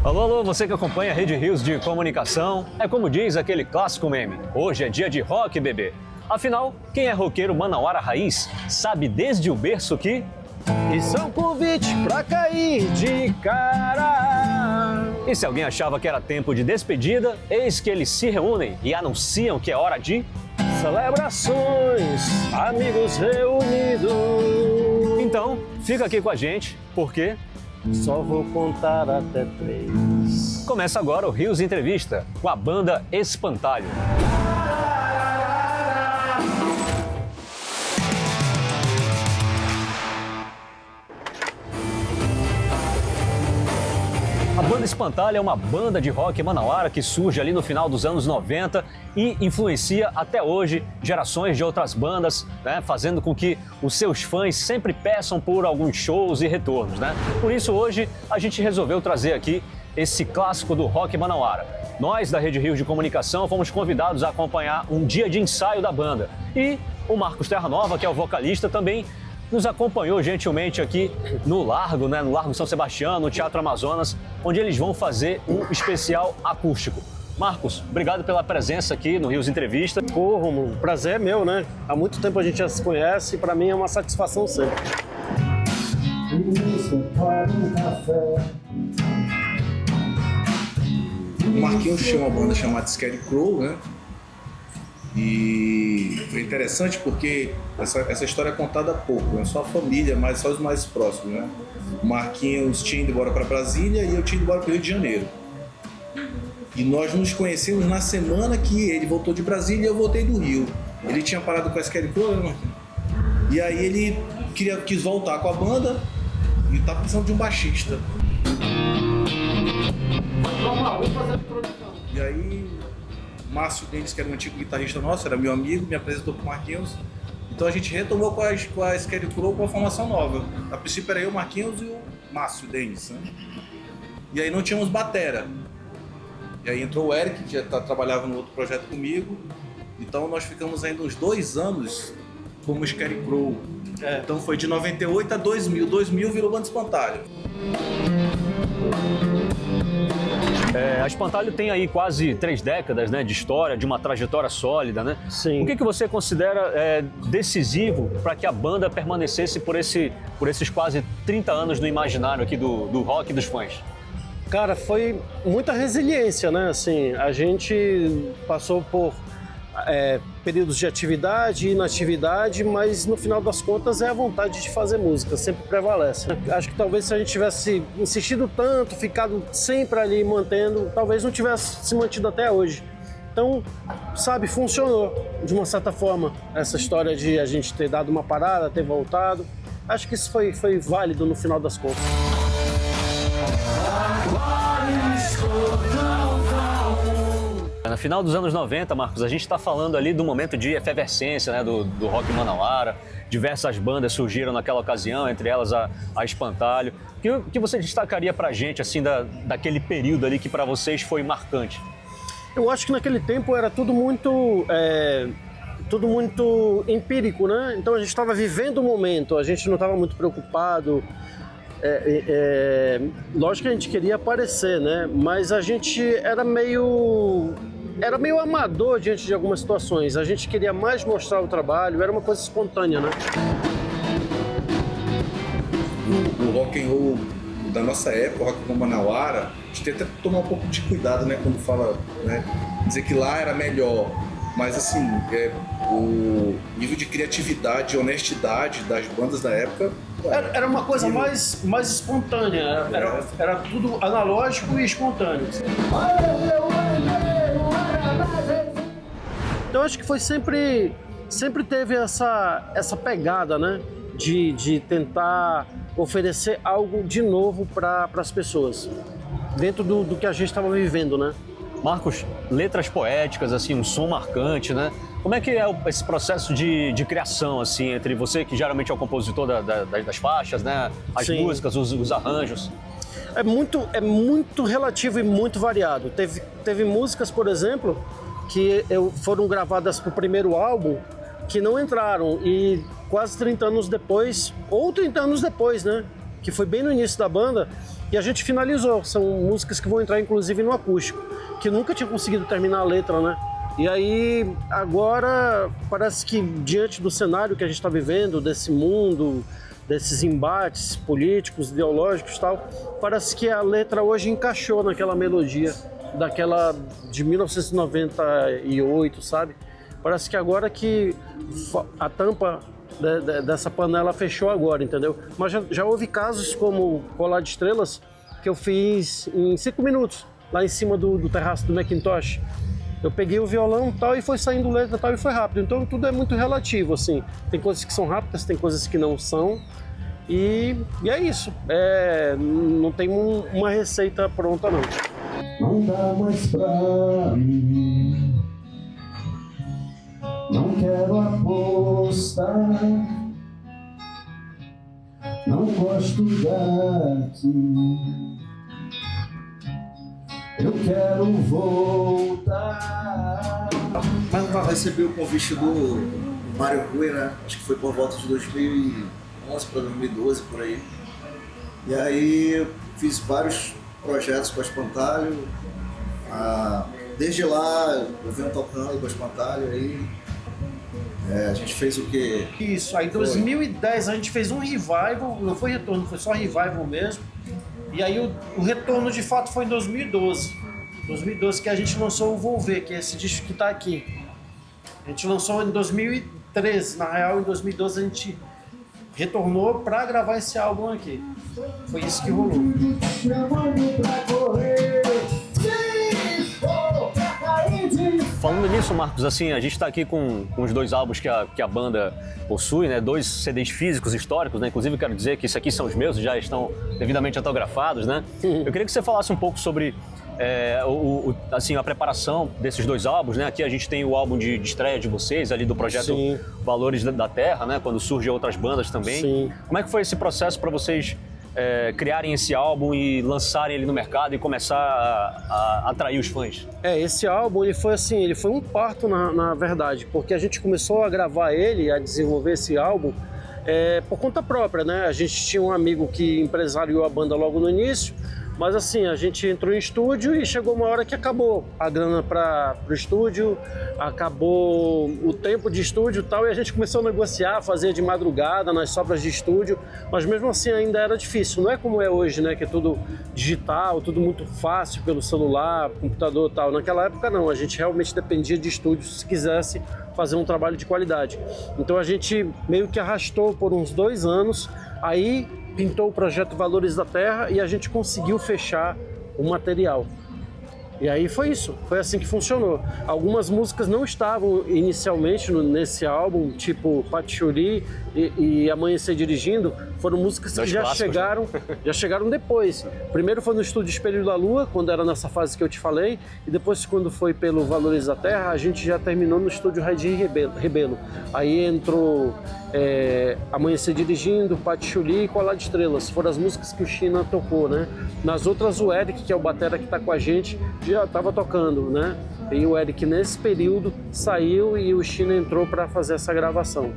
Alô, alô, você que acompanha a Rede Rios de Comunicação. É como diz aquele clássico meme, hoje é dia de rock, bebê. Afinal, quem é roqueiro manauara raiz sabe desde o berço que... Isso é um convite pra cair de cara. E se alguém achava que era tempo de despedida, eis que eles se reúnem e anunciam que é hora de... Celebrações, amigos reunidos. Então, fica aqui com a gente, porque... Só vou contar até 3. Começa agora o Rios Entrevista, com a banda Espantalho. A banda Espantalho é uma banda de rock manauara que surge ali no final dos anos 90 e influencia até hoje gerações de outras bandas, né, fazendo com que os seus fãs sempre peçam por alguns shows e retornos, né? Por isso hoje a gente resolveu trazer aqui esse clássico do rock manauara. Nós da Rede Rios de Comunicação fomos convidados a acompanhar um dia de ensaio da banda e o Marcos Terra Nova, que é o vocalista, também nos acompanhou gentilmente aqui no Largo, né, no Largo São Sebastião, no Teatro Amazonas, onde eles vão fazer um especial acústico. Marcos, obrigado pela presença aqui no Rios Entrevista. Pô, Romulo, o prazer é meu, né? Há muito tempo a gente já se conhece e pra mim é uma satisfação sempre. O Marquinhos tinha uma banda chamada Scarecrow, né? E foi interessante porque essa história é contada pouco, né? Só a família, mas só os mais próximos, né? O Marquinhos tinha ido embora para Brasília e eu tinha ido embora para o Rio de Janeiro. E nós nos conhecemos na semana que ele voltou de Brasília e eu voltei do Rio. Ele tinha parado com a Scarecrow, né, Marquinhos? E aí ele quis voltar com a banda e tá precisando de um baixista. E aí Márcio Denis, que era um antigo guitarrista nosso, era meu amigo, me apresentou pro Marquinhos. Então a gente retomou com a Scarecrow com a formação nova. A princípio era eu, o Marquinhos e o Márcio Denis, né? E aí não tínhamos batera. E aí entrou o Eric, que já trabalhava no outro projeto comigo. Então nós ficamos ainda uns 2 anos como Scarecrow. Então foi de 98 a 2000. 2000 virou Banda Espantalho. A Espantalho tem aí quase 3 décadas, né, de história, de uma trajetória sólida, né? Sim. O que você considera decisivo para que a banda permanecesse por esses quase 30 anos no imaginário aqui do rock e dos fãs? Cara, foi muita resiliência, né? Assim, a gente passou por períodos de atividade e inatividade, mas no final das contas é a vontade de fazer música, sempre prevalece. Acho que talvez se a gente tivesse insistido tanto, ficado sempre ali mantendo, talvez não tivesse se mantido até hoje. Então, sabe, funcionou de uma certa forma essa história de a gente ter dado uma parada, ter voltado. Acho que isso foi válido no final das contas. No final dos anos 90, Marcos, a gente está falando ali do momento de efervescência, né, do rock manauara. Diversas bandas surgiram naquela ocasião, entre elas a Espantalho. O que você destacaria pra gente, assim, daquele período ali que para vocês foi marcante? Eu acho que naquele tempo era tudo muito empírico, né? Então a gente estava vivendo o momento, a gente não estava muito preocupado. Lógico que a gente queria aparecer, né? Mas a gente era meio amador diante de algumas situações. A gente queria mais mostrar o trabalho, era uma coisa espontânea, né? O rock and roll da nossa época, o rock and roll manauara, a gente tem até que tomar um pouco de cuidado, né, quando fala, né, dizer que lá era melhor, mas assim, o nível de criatividade e honestidade das bandas da época era uma coisa mais espontânea, era tudo analógico e espontâneo. Então acho que foi sempre teve essa pegada, né, de tentar oferecer algo de novo para as pessoas, dentro do que a gente estava vivendo, né? Marcos, letras poéticas, assim, um som marcante, né? Como é que é esse processo de criação, assim, entre você, que geralmente é o compositor das faixas, né? As Sim. músicas, os arranjos? É muito relativo e muito variado. Teve músicas, por exemplo, que foram gravadas pro primeiro álbum, que não entraram, e quase 30 anos depois, ou 30 anos depois, né? Que foi bem no início da banda, E a gente finalizou, são músicas que vão entrar inclusive no acústico, que nunca tinha conseguido terminar a letra, né? E aí, agora, parece que diante do cenário que a gente está vivendo, desse mundo, desses embates políticos, ideológicos e tal, parece que a letra hoje encaixou naquela melodia, daquela de 1998, sabe? Parece que agora que a tampa dessa panela fechou agora, entendeu? Mas já houve casos como Colar de Estrelas, que eu fiz em 5 minutos, lá em cima do terraço do Macintosh. Eu peguei o violão tal e foi saindo letra tal e foi rápido. Então tudo é muito relativo, assim. Tem coisas que são rápidas, tem coisas que não são. E é isso. Não tem uma receita pronta, não. Não dá mais pra mim. Não quero apostar, não gosto daqui, eu quero voltar. Mais uma vez recebi o convite do Mário Rui, né? Acho que foi por volta de 2011 para 2012, por aí. E aí fiz vários projetos com a Espantalho. Desde lá eu venho tocando com a Espantalho aí. A gente fez o quê? Isso, aí em 2010 a gente fez um revival, não foi retorno, foi só revival mesmo. E aí o retorno de fato foi em 2012. 2012 que a gente lançou o Volver, que é esse disco que tá aqui. A gente lançou em 2013, na real em 2012 a gente retornou pra gravar esse álbum aqui. Foi isso que rolou. Falando nisso, Marcos, assim, a gente está aqui com os 2 álbuns que a banda possui, né? 2 CDs físicos históricos, né? Inclusive, quero dizer que isso aqui são os meus, já estão devidamente autografados, né? Eu queria que você falasse um pouco sobre assim, a preparação desses 2 álbuns, né? Aqui a gente tem o álbum de estreia de vocês, ali do projeto Sim. Valores da Terra, né? Quando surgem outras bandas também. Sim. Como é que foi esse processo para vocês criarem esse álbum e lançarem ele no mercado e começar a atrair os fãs? Esse álbum ele foi um parto na verdade, porque a gente começou a gravar ele, a desenvolver esse álbum por conta própria, né? A gente tinha um amigo que empresariou a banda logo no início, mas assim, a gente entrou em estúdio e chegou uma hora que acabou a grana para o estúdio, acabou o tempo de estúdio e tal, e a gente começou a negociar, fazer de madrugada nas sobras de estúdio, mas mesmo assim ainda era difícil, não é como é hoje, né, que é tudo digital, tudo muito fácil pelo celular, computador e tal. Naquela época não, a gente realmente dependia de estúdio se quisesse fazer um trabalho de qualidade. Então a gente meio que arrastou por uns 2 anos, aí pintou o projeto Valores da Terra e a gente conseguiu fechar o material. E aí foi isso, foi assim que funcionou. Algumas músicas não estavam inicialmente nesse álbum, tipo Patiuri e Amanhecer Dirigindo, foram músicas que já chegaram depois. Primeiro foi no estúdio Espelho da Lua, quando era nessa fase que eu te falei, e depois quando foi pelo Valores da Terra, a gente já terminou no estúdio Radir Rebelo. Aí entrou Amanhecer Dirigindo, Patiuri e Colar de Estrelas, foram as músicas que o China tocou, né? Nas outras o Eric, que é o batera que tá com a gente, já estava tocando, né? E o Eric nesse período saiu e o China entrou para fazer essa gravação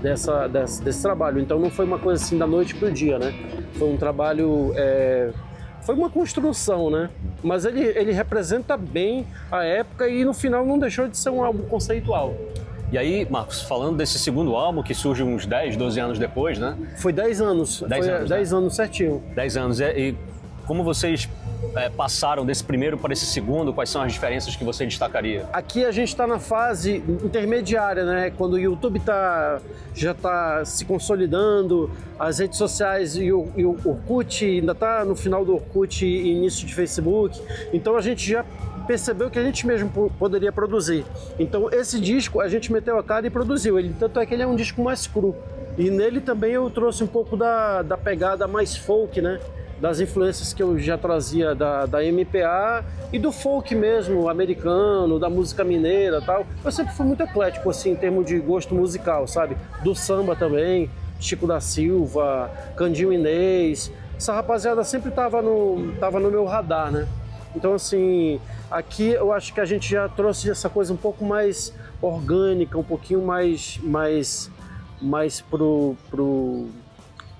desse trabalho. Então não foi uma coisa assim da noite pro dia, né? Foi um trabalho, foi uma construção, né? Mas ele representa bem a época e no final não deixou de ser um álbum conceitual. E aí, Marcos, falando desse segundo álbum, que surge uns 10, 12 anos depois, né? Foi 10 anos. 10 anos certinho. 10 anos. E como vocês passaram desse primeiro para esse segundo? Quais são as diferenças que você destacaria? Aqui a gente está na fase intermediária, né? Quando o YouTube já está se consolidando, as redes sociais e o Orkut ainda está no final do Orkut e início de Facebook. Então a gente já percebeu que a gente mesmo poderia produzir. Então esse disco a gente meteu a cara e produziu. Tanto é que ele é um disco mais cru. E nele também eu trouxe um pouco da pegada mais folk, né? Das influências que eu já trazia da MPA e do folk mesmo, americano, da música mineira e tal. Eu sempre fui muito eclético, assim, em termos de gosto musical, sabe? Do samba também, Chico da Silva, Candinho Inês. Essa rapaziada sempre tava no meu radar, né? Então, assim, aqui eu acho que a gente já trouxe essa coisa um pouco mais orgânica, um pouquinho mais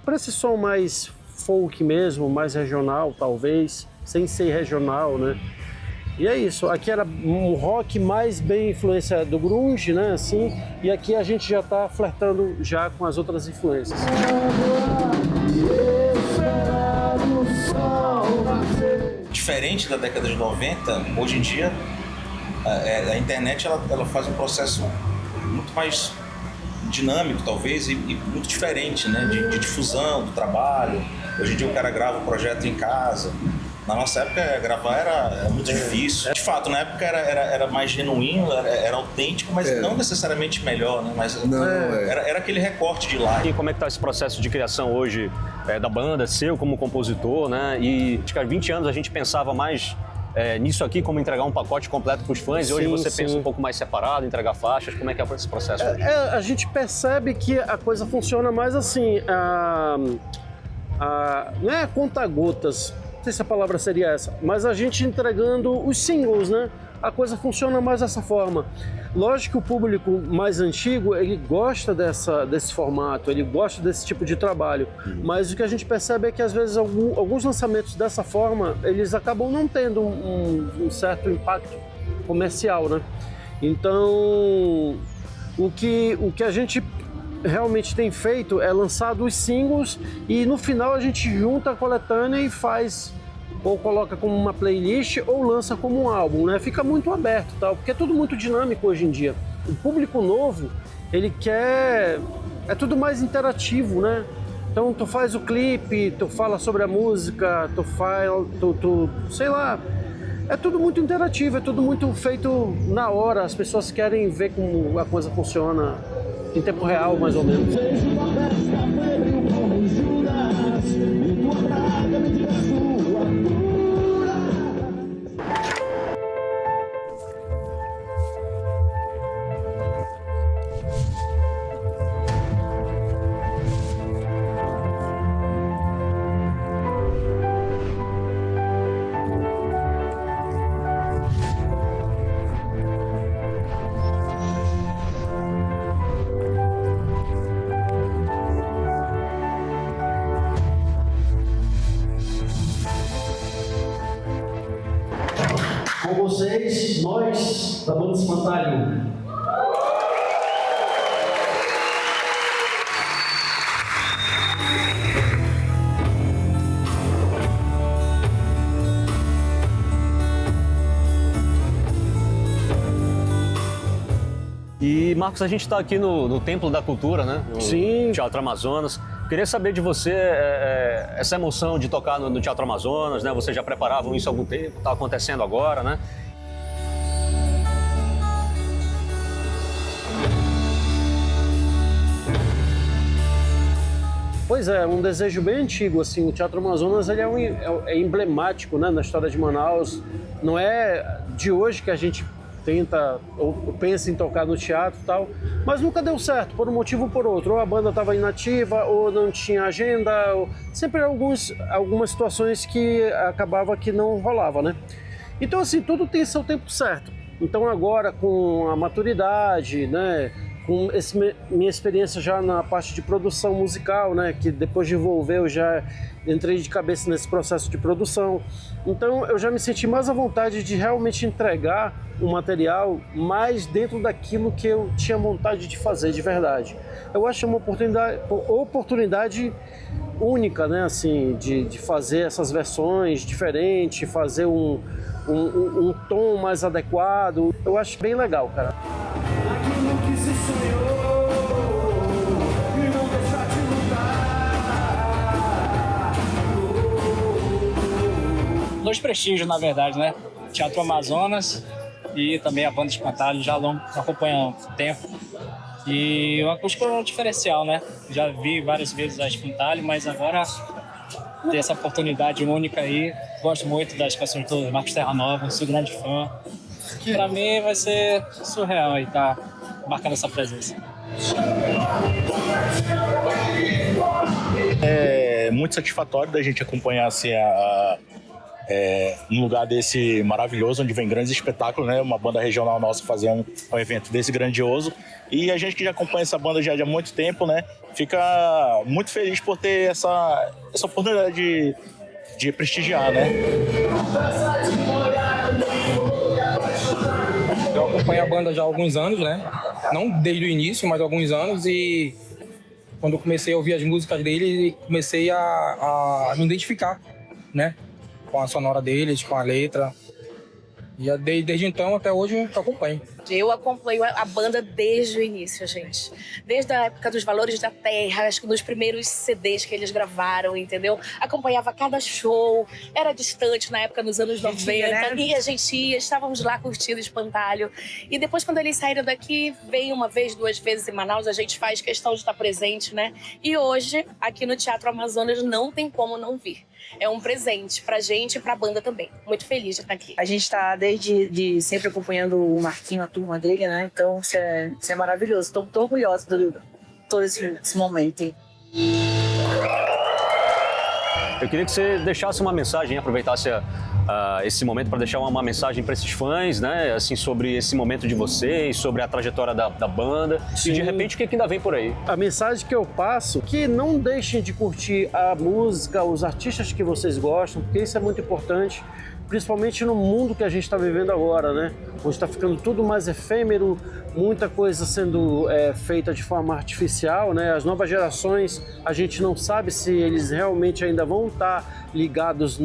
para esse som mais folk mesmo, mais regional talvez, sem ser regional, né? E é isso, aqui era um rock mais bem influência do grunge, né, assim, e aqui a gente já tá flertando já com as outras influências. Diferente da década de 90, hoje em dia a internet ela faz um processo muito mais dinâmico, talvez, e muito diferente, né, de difusão do trabalho. Hoje em dia o cara grava o projeto em casa. Na nossa época, gravar era muito difícil. De fato, na época era mais genuíno, era autêntico, mas não necessariamente melhor, né? Mas era aquele recorte de lá. E como é que tá esse processo de criação hoje da banda, seu como compositor, né? E acho que há 20 anos a gente pensava mais nisso aqui, como entregar um pacote completo para os fãs, e hoje você pensa um pouco mais separado, entregar faixas. Como é que é esse processo hoje? A gente percebe que a coisa funciona mais assim, não é conta-gotas, não sei se a palavra seria essa, mas a gente entregando os singles, né? A coisa funciona mais dessa forma. Lógico que o público mais antigo, ele gosta desse formato, ele gosta desse tipo de trabalho, mas o que a gente percebe é que às vezes alguns lançamentos dessa forma, eles acabam não tendo um certo impacto comercial, né? Então, o que a gente realmente tem feito é lançado os singles e no final a gente junta a coletânea e faz, ou coloca como uma playlist ou lança como um álbum, né? Fica muito aberto, tal, porque é tudo muito dinâmico hoje em dia. O público novo, ele quer... é tudo mais interativo, né? Então tu faz o clipe, tu fala sobre a música, sei lá, é tudo muito interativo, é tudo muito feito na hora, as pessoas querem ver como a coisa funciona em tempo real, mais ou menos. Com vocês, nós da Banda Espantalho. E, Marcos, a gente está aqui no Templo da Cultura, né? Sim. Teatro Amazonas. Queria saber de você essa emoção de tocar no Teatro Amazonas, né? Vocês já preparavam isso há algum tempo, está acontecendo agora, né? Pois é, um desejo bem antigo, assim, o Teatro Amazonas ele é emblemático, né, na história de Manaus. Não é de hoje que a gente tenta ou pensa em tocar no teatro e tal, mas nunca deu certo, por um motivo ou por outro. Ou a banda estava inativa, ou não tinha agenda, sempre algumas situações que acabava que não rolava, né? Então, assim, tudo tem seu tempo certo. Então agora, com a maturidade, né, com minha experiência já na parte de produção musical, né, que depois de envolver eu já entrei de cabeça nesse processo de produção. Então eu já me senti mais à vontade de realmente entregar o material mais dentro daquilo que eu tinha vontade de fazer de verdade. Eu acho uma oportunidade única, né, assim, de fazer essas versões diferentes, fazer um tom mais adequado. Eu acho bem legal, cara. Aquilo que se sonhou e não deixar de lutar. Dois prestígios, na verdade, né? Teatro Amazonas e também a Banda Espantalho, já acompanham há tempo. E uma acústica diferencial, né? Já vi várias vezes a Espantalho, mas agora ter essa oportunidade única aí. Gosto muito das canções do Marcos Terra Nova, sou grande fã. Pra mim vai ser surreal aí tá marcando essa presença. É muito satisfatório da gente acompanhar assim, num lugar desse maravilhoso, onde vem grandes espetáculos, né? Uma banda regional nossa fazer um evento desse grandioso. E a gente que já acompanha essa banda já há muito tempo, né? Fica muito feliz por ter essa oportunidade de prestigiar, né? Eu acompanho a banda já há alguns anos, né? Não desde o início, mas há alguns anos. E quando eu comecei a ouvir as músicas deles, comecei a me identificar, né? Com a sonora deles, com a letra. E desde então até hoje eu acompanho. Eu acompanho a banda desde o início, gente. Desde a época dos Valores da Terra, acho que dos primeiros CDs que eles gravaram, entendeu? Acompanhava cada show, era distante na época, nos anos 90, né? E a gente ia, estávamos lá curtindo Espantalho. E depois, quando eles saíram daqui, vem uma vez, 2 vezes em Manaus, a gente faz questão de estar presente, né? E hoje, aqui no Teatro Amazonas, não tem como não vir. É um presente pra gente e pra banda também. Muito feliz de estar aqui. A gente tá desde sempre acompanhando o Marquinho, a turma dele, né? Então isso é maravilhoso. Estou muito orgulhosa de todo esse momento. Eu queria que você deixasse uma mensagem, aproveitasse esse momento para deixar uma mensagem para esses fãs, né? Assim, sobre esse momento de vocês, sobre a trajetória da banda. Sim. E de repente o que ainda vem por aí? A mensagem que eu passo é que não deixem de curtir a música, os artistas que vocês gostam, porque isso é muito importante. Principalmente no mundo que a gente está vivendo agora, né? Onde está ficando tudo mais efêmero, muita coisa sendo feita de forma artificial, né? As novas gerações, a gente não sabe se eles realmente ainda vão estar ligados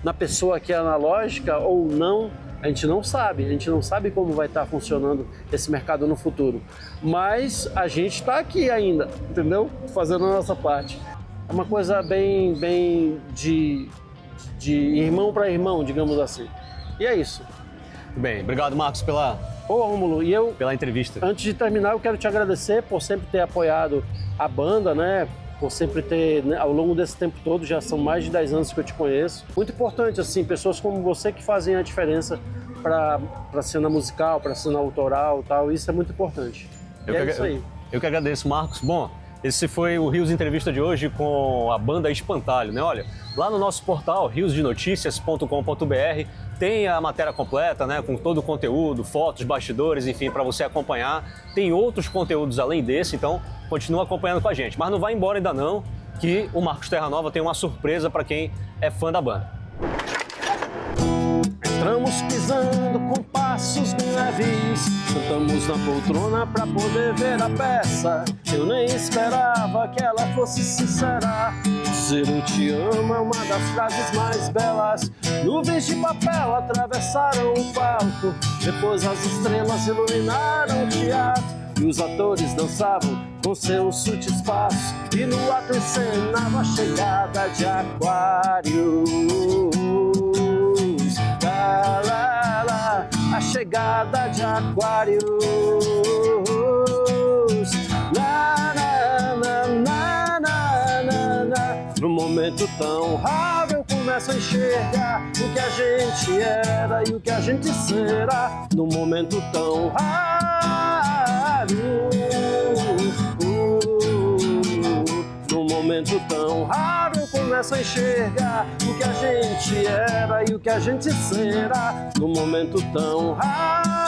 na pessoa que é analógica ou não. A gente não sabe como vai estar funcionando esse mercado no futuro. Mas a gente está aqui ainda, entendeu? Fazendo a nossa parte. É uma coisa bem de irmão para irmão, digamos assim. E é isso. Muito bem, obrigado, Marcos, pela Rômulo, pela entrevista. Antes de terminar, eu quero te agradecer por sempre ter apoiado a banda, né? Por sempre ter, né, ao longo desse tempo todo, já são mais de 10 anos que eu te conheço. Muito importante, assim, pessoas como você que fazem a diferença para a cena musical, para a cena autoral e tal. Isso é muito importante. É isso aí. Eu que agradeço, Marcos. Bom, esse foi o Rios Entrevista de hoje com a banda Espantalho, né? Olha, lá no nosso portal, riosdenoticias.com.br, tem a matéria completa, né? Com todo o conteúdo, fotos, bastidores, enfim, para você acompanhar. Tem outros conteúdos além desse, então continua acompanhando com a gente. Mas não vai embora ainda não, que o Marcos Terranova tem uma surpresa para quem é fã da banda. Entramos pisando com passos bem leves, sentamos na poltrona pra poder ver a peça. Eu nem esperava que ela fosse sincera. Dizer eu te amo é uma das frases mais belas. Nuvens de papel atravessaram o palco, depois as estrelas iluminaram o teatro e os atores dançavam com seus sutis passos, e no ato encenava a chegada de Aquários. A chegada de Aquários. Num momento tão raro eu começo a enxergar o que a gente era e o que a gente será. Num momento tão raro, num momento tão raro eu começo a enxergar o que a gente era e o que a gente será. Num momento tão raro.